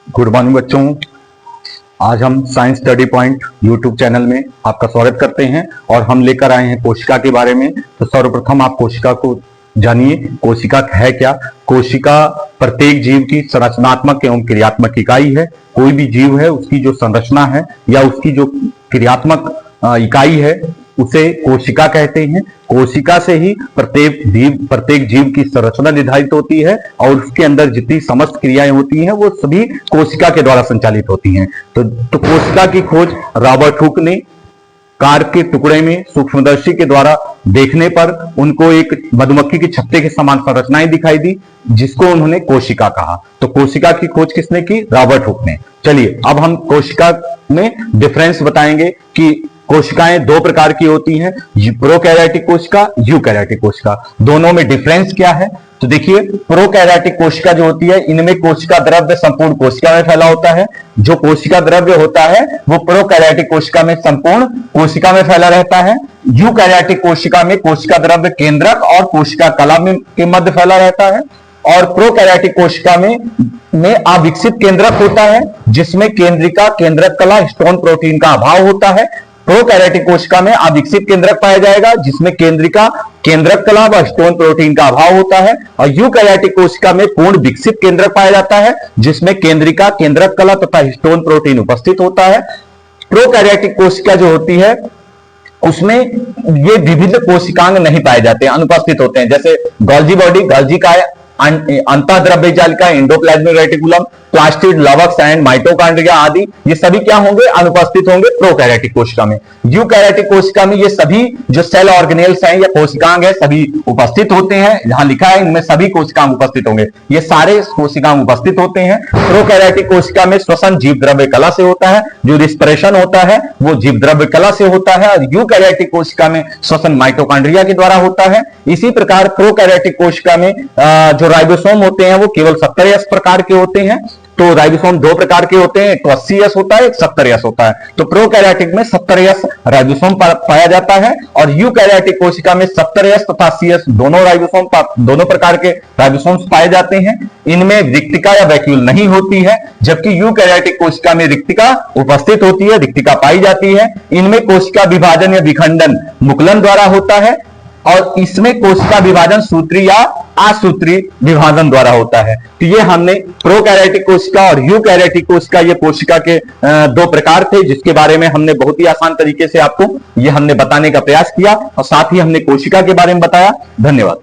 Good morning बच्चों। आज हम science study point YouTube channel में आपका स्वागत करते हैं और हम लेकर आए हैं कोशिका के बारे में। तो सर्वप्रथम आप कोशिका को जानिए, कोशिका है क्या। कोशिका प्रत्येक जीव की संरचनात्मक एवं क्रियात्मक इकाई है। कोई भी जीव है उसकी जो संरचना है या उसकी जो क्रियात्मक इकाई है उसे कोशिका कहते हैं। कोशिका से ही प्रत्येक जीव की संरचना निर्धारित होती है और उसके अंदर जितनी समस्त क्रियाएं होती हैं वो सभी कोशिका के द्वारा संचालित होती हैं। तो कोशिका की खोज रॉबर्ट हुक ने कार के टुकड़े में सूक्ष्मदर्शी के द्वारा देखने पर उनको एक मधुमक्खी के छत्ते के समान संरचनाएं दिखाई दी, जिसको उन्होंने कोशिका कहा। तो कोशिका की खोज किसने की? रॉबर्ट हुक ने। चलिए अब हम कोशिका में डिफरेंस बताएंगे कि कोशिकाएं दो प्रकार की होती हैं, प्रोकैरियोटिक कोशिका, यूकैरियोटिक कोशिका। दोनों में डिफरेंस क्या है? तो देखिए, प्रोकैरियोटिक कोशिका जो होती है इनमें कोशिका द्रव्य संपूर्ण कोशिका में फैला होता है। जो कोशिका द्रव्य होता है वो प्रोकैरियोटिक कोशिका में संपूर्ण कोशिका में फैला रहता है। यूकैरियोटिक कोशिका में कोशिका द्रव्य केंद्रक और कोशिका कला के मध्य फैला रहता है। और प्रोकैरियोटिक कोशिका में अविकसित केंद्रक होता है, जिसमें केंद्रिका, केंद्रक कला, हिस्टोन प्रोटीन का अभाव होता है। प्रोकैरियोटिक कोशिका में अविकसित केंद्रक पाया जाएगा, जिसमें केंद्रिका, केंद्रक कला व हिस्टोन प्रोटीन का अभाव होता है। और यूकैरियोटिक कोशिका में पूर्ण विकसित केंद्रक पाया जाता है, जिसमें केंद्रिका, केंद्रक कला तथा हिस्टोन प्रोटीन उपस्थित होता है। प्रोकैरियोटिक कोशिका जो होती है उसमें ये विविध कोशिकांग नहीं पाए जाते, अनुपस्थित होते हैं। जैसे गोल्जी बॉडी, गोल्जी का अंतःद्रव्य जालिका, एंडोप्लाज्मिक रेटिकुलम, प्लास्टिड, लवक्स एंड माइटोकॉन्ड्रिया आदि ये सभी क्या होंगे? अनुपस्थित होंगे प्रोकैरियोटिक कोशिका में। यूकैरियोटिक कोशिका में ये सभी जो सेल ऑर्गेनेल्स हैं या कोशिकांग है सभी उपस्थित होते हैं। जहां लिखा है इनमें सभी कोशिकांग उपस्थित होंगे, ये सारे कोशिकांग उपस्थित होते हैं। प्रोकैरियोटिक कोशिका में श्वसन जीव द्रव्य कला से होता है, जो रिस्पिरेशन होता है वो जीव द्रव्य कला से होता है। और यूकैरियोटिक कोशिका में श्वसन माइटोकॉन्ड्रिया के द्वारा होता है। इसी प्रकार प्रोकैरियोटिक कोशिका में जो राइबोसोम होते हैं वो केवल 70S प्रकार के होते हैं। तो राइबोसोम दो प्रकार के होते हैं, एक तो 80S होता है, एक 70S होता है। तो प्रोकैरियोटिक में 70S राइबोसोम पाया जाता है और यूकैरियोटिक कोशिका में 70S तथा 80S दोनों प्रकार के राइबोसोम्स पाए जाते हैं। इनमें रिक्तिका या वैक्यूल नहीं होती है, जबकि यूकैरियोटिक कोशिका में रिक्तिका उपस्थित होती है, रिक्तिका पाई जाती है। इनमें कोशिका विभाजन या विखंडन मुकुलन द्वारा होता है और इसमें कोशिका विभाजन सूत्री या असूत्री विभाजन द्वारा होता है। तो ये हमने प्रोकैरियोटिक कोशिका और यूकैरियोटिक कोशिका, ये कोशिका के दो प्रकार थे, जिसके बारे में हमने बहुत ही आसान तरीके से आपको ये हमने बताने का प्रयास किया और साथ ही हमने कोशिका के बारे में बताया। धन्यवाद।